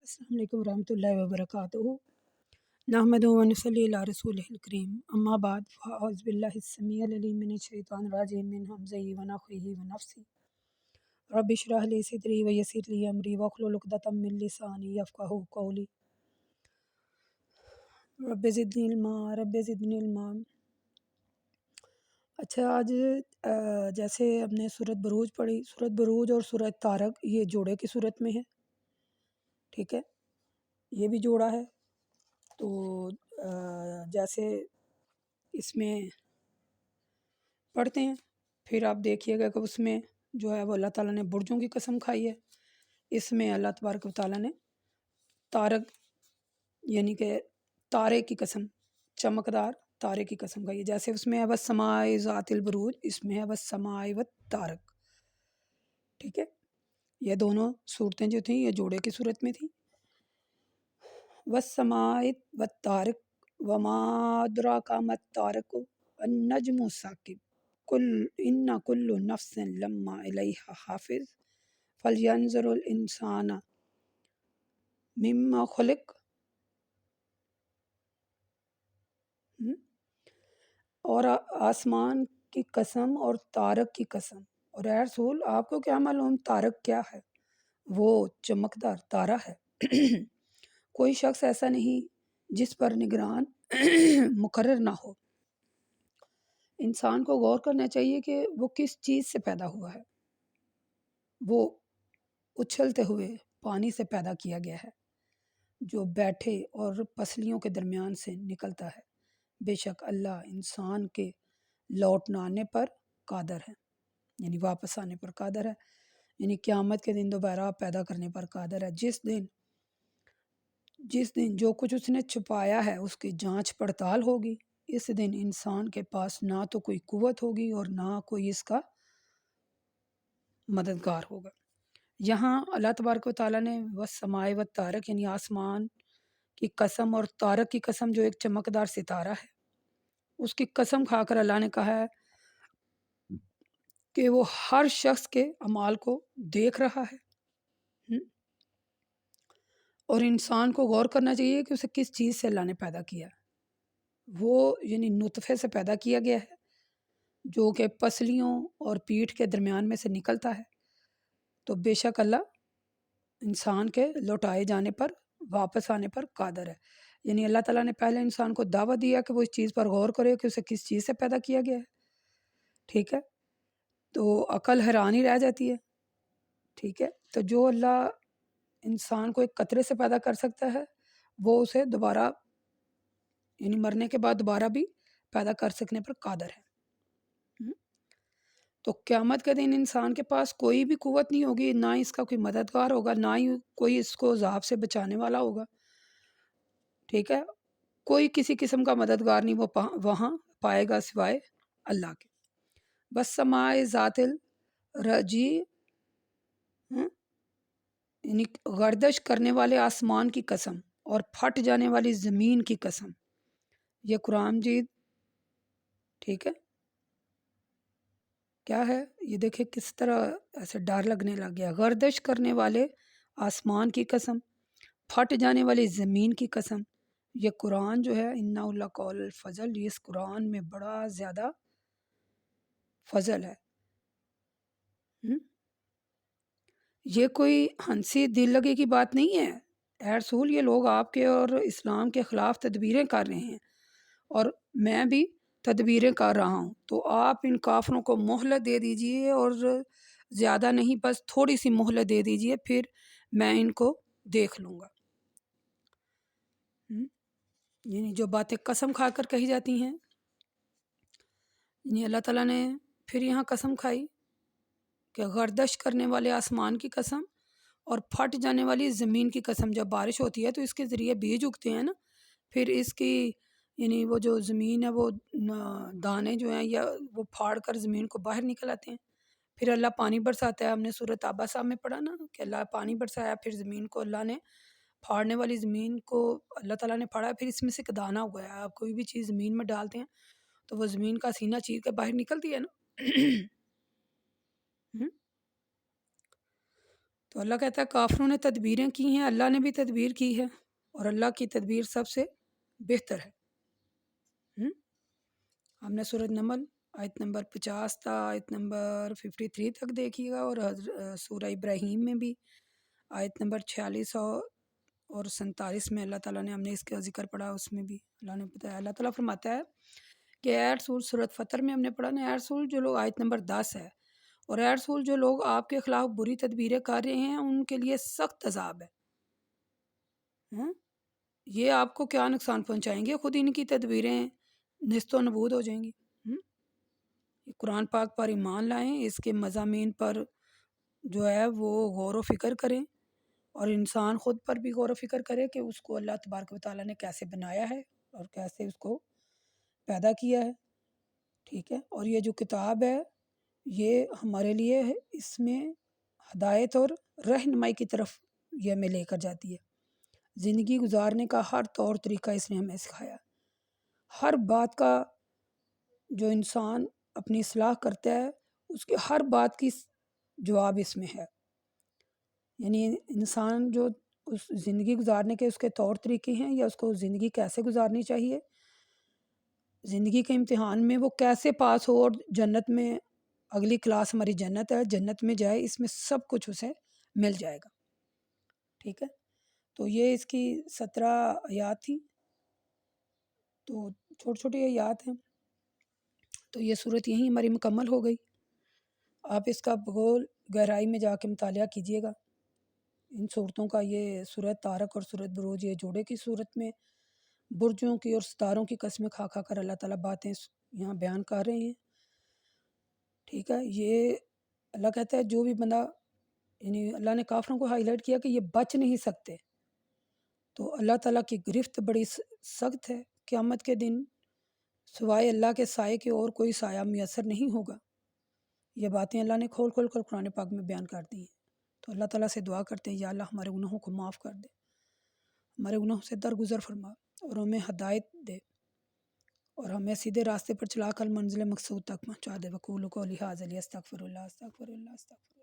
السلام علیکم ورحمۃ اللہ وبرکاتہ۔ نحمدہ و نصلی علی رسولہ الکریم، اما بعد فاعوذ باللہ السمیع العلیم من الشیطان الرجیم من ہمزہ ونفخہ ونفثہ۔ رب اشرح لی صدری ویسر لی امری واحلل عقدۃ من لسانی یفقہوا قولی۔ رب زدنی علما رب زدنی علما۔ اچھا، آج جیسے ہم نے سورۃ بروج پڑھی، سورۃ بروج اور سورۃ طارق یہ جوڑے کی صورت میں ہے، ٹھیک ہے، یہ بھی جوڑا ہے۔ تو جیسے اس میں پڑھتے ہیں، پھر آپ دیکھیے گا کہ اس میں جو ہے وہ اللہ تعالیٰ نے برجوں کی قسم کھائی ہے، اس میں اللہ تبارک و تعالیٰ نے طارق یعنی کہ تارے کی قسم، چمکدار تارے کی قسم کھائی ہے۔ جیسے اس میں ہے والسماء ذات البروج، اس میں ہے والسماء والطارق، ٹھیک ہے۔ یہ دونوں صورتیں جو تھیں یہ جوڑے کی صورت میں تھیں۔ والسماء والطارق وما ادراک ما الطارق النجم الثاقب ان کل نفس لما علیہا حافظ فلینظر الانسان مما خلق۔ اور آسمان کی قسم اور طارق کی قسم، اور اے رسول آپ کو کیا معلوم طارق کیا ہے؟ وہ چمکدار تارہ ہے۔ کوئی شخص ایسا نہیں جس پر نگران مقرر نہ ہو۔ انسان کو غور کرنا چاہیے کہ وہ کس چیز سے پیدا ہوا ہے۔ وہ اچھلتے ہوئے پانی سے پیدا کیا گیا ہے جو بیٹھے اور پسلیوں کے درمیان سے نکلتا ہے۔ بے شک اللہ انسان کے لوٹنا آنے پر قادر ہے، یعنی واپس آنے پر قادر ہے، یعنی قیامت کے دن دوبارہ پیدا کرنے پر قادر ہے۔ جس دن جو کچھ اس نے چھپایا ہے اس کی جانچ پڑتال ہوگی۔ اس دن انسان کے پاس نہ تو کوئی قوت ہوگی اور نہ کوئی اس کا مددگار ہوگا۔ یہاں اللہ تبارک و تعالیٰ نے والسماء والطارق یعنی آسمان کی قسم اور طارق کی قسم جو ایک چمکدار ستارہ ہے، اس کی قسم کھا کر اللہ نے کہا ہے کہ وہ ہر شخص کے اعمال کو دیکھ رہا ہے، اور انسان کو غور کرنا چاہیے کہ اسے کس چیز سے اللہ نے پیدا کیا۔ وہ یعنی نطفے سے پیدا کیا گیا ہے جو کہ پسلیوں اور پیٹھ کے درمیان میں سے نکلتا ہے۔ تو بے شک اللہ انسان کے لوٹائے جانے پر واپس آنے پر قادر ہے، یعنی اللہ تعالیٰ نے پہلے انسان کو دعوت دیا کہ وہ اس چیز پر غور کرے کہ اسے کس چیز سے پیدا کیا گیا ہے، ٹھیک ہے۔ تو عقل حیرانی رہ جاتی ہے، ٹھیک ہے۔ تو جو اللہ انسان کو ایک قطرے سے پیدا کر سکتا ہے وہ اسے دوبارہ یعنی مرنے کے بعد دوبارہ بھی پیدا کر سکنے پر قادر ہے۔ تو قیامت کے دن انسان کے پاس کوئی بھی قوت نہیں ہوگی، نہ اس کا کوئی مددگار ہوگا، نہ ہی کوئی اس کو عذاب سے بچانے والا ہوگا، ٹھیک ہے۔ کوئی کسی قسم کا مددگار نہیں وہ وہاں پائے گا سوائے اللہ کے۔ والسماء ذات الرجی یعنی گردش کرنے والے آسمان کی قسم اور پھٹ جانے والی زمین کی قسم۔ یہ قرآن مجید، ٹھیک ہے، کیا ہے یہ دیکھیں کس طرح ایسے ڈر لگنے لگ گیا۔ گردش کرنے والے آسمان کی قسم، پھٹ جانے والی زمین کی قسم۔ یہ قرآن جو ہے اِنَّهُ لَقَوْلُ الْفَضْلِ، اس قرآن میں بڑا زیادہ فضل ہے۔ یہ کوئی ہنسی دل لگے کی بات نہیں ہے، اے رسول یہ لوگ آپ کے اور اسلام کے خلاف تدبیریں کر رہے ہیں اور میں بھی تدبیریں کر رہا ہوں، تو آپ ان کافروں کو مہلت دے دیجئے، اور زیادہ نہیں بس تھوڑی سی مہلت دے دیجئے، پھر میں ان کو دیکھ لوں گا۔ یعنی جو باتیں قسم کھا کر کہی جاتی ہیں، یعنی اللہ تعالیٰ نے پھر یہاں قسم کھائی کہ گردش کرنے والے آسمان کی قسم اور پھٹ جانے والی زمین کی قسم۔ جب بارش ہوتی ہے تو اس کے ذریعے بیج اگتے ہیں نا، پھر اس کی یعنی وہ جو زمین ہے وہ دانے جو ہیں یا وہ پھاڑ کر زمین کو باہر نکل آتے ہیں، پھر اللہ پانی برساتا ہے۔ ہم نے سورۃ عبسہ میں پڑھا نا کہ اللہ پانی برسایا، پھر زمین کو اللہ نے پھاڑنے والی زمین کو اللہ تعالیٰ نے پھاڑا، پھر اس میں سے ایک دانہ ہوا ہے۔ آپ کوئی بھی چیز زمین میں ڈالتے ہیں تو وہ زمین کا سینہ چیر کے باہر نکلتی ہے نا۔ تو اللہ کہتا ہے کافروں نے تدبیریں کی ہیں، اللہ نے بھی تدبیر کی ہے، اور اللہ کی تدبیر سب سے بہتر ہے۔ ہم نے سورۃ نمل آیت نمبر 50 تا آیت نمبر 53 تک دیکھیے گا، اور سورہ ابراہیم میں بھی آیت نمبر 46 اور 47 میں اللہ تعالیٰ نے ہم نے اس کا ذکر پڑھا، اس میں بھی اللہ نے بتایا۔ اللہ تعالیٰ فرماتا ہے کہ اے رسول، سورۃ فطر میں ہم نے پڑھا نا، اے رسول جو لوگ، آیت نمبر 10 ہے، اور اے رسول جو لوگ آپ کے خلاف بری تدبیریں کر رہے ہیں ان کے لیے سخت عذاب ہے۔ یہ آپ کو کیا نقصان پہنچائیں گے؟ خود ان کی تدبیریں نیست و نبود ہو جائیں گی۔ قرآن پاک پر ایمان لائیں، اس کے مضامین پر جو ہے وہ غور و فکر کریں، اور انسان خود پر بھی غور و فکر کرے کہ اس کو اللہ تبارک و تعالیٰ نے کیسے بنایا ہے اور کیسے اس کو پیدا کیا ہے، ٹھیک ہے۔ اور یہ جو کتاب ہے یہ ہمارے لیے ہے، اس میں ہدایت اور رہنمائی کی طرف یہ ہمیں لے کر جاتی ہے۔ زندگی گزارنے کا ہر طور طریقہ اس نے ہمیں سکھایا۔ ہر بات کا جو انسان اپنی اصلاح کرتا ہے اس کے ہر بات کی جواب اس میں ہے، یعنی انسان جو اس زندگی گزارنے کے اس کے طور طریقے ہیں، یا اس کو زندگی کیسے گزارنی چاہیے، زندگی کے امتحان میں وہ کیسے پاس ہو اور جنت میں، اگلی کلاس ہماری جنت ہے، جنت میں جائے، اس میں سب کچھ اسے مل جائے گا، ٹھیک ہے۔ تو یہ اس کی 17 آیات تھی، تو چھوٹی چھوٹی آیات ہیں، تو یہ صورت یہیں ہماری مکمل ہو گئی۔ آپ اس کا بغور گہرائی میں جا کے مطالعہ کیجیے گا ان صورتوں کا۔ یہ سورۃ طارق اور سورۃ بروج، یہ جوڑے کی صورت میں برجوں کی اور ستاروں کی قسمیں کھا کھا کر اللہ تعالیٰ باتیں یہاں بیان کر رہے ہیں، ٹھیک ہے۔ یہ اللہ کہتا ہے جو بھی بندہ، یعنی اللہ نے کافروں کو ہائی لائٹ کیا کہ یہ بچ نہیں سکتے، تو اللہ تعالیٰ کی گرفت بڑی سخت ہے۔ قیامت کے دن سوائے اللہ کے سائے کے اور کوئی سایہ میسر نہیں ہوگا۔ یہ باتیں اللہ نے کھول کھول کر قرآن پاک میں بیان کر دی ہیں۔ تو اللہ تعالیٰ سے دعا کرتے ہیں، یا اللہ ہمارے گناہوں کو معاف کر دے، ہمارے گناہوں سے درگزر فرما، اور ہمیں ہدایت دے، اور ہمیں سیدھے راستے پر چلا کر منزل مقصود تک پہنچا دے۔ وقول قولی ھذا استغفر اللہ استغفر اللہ استغفر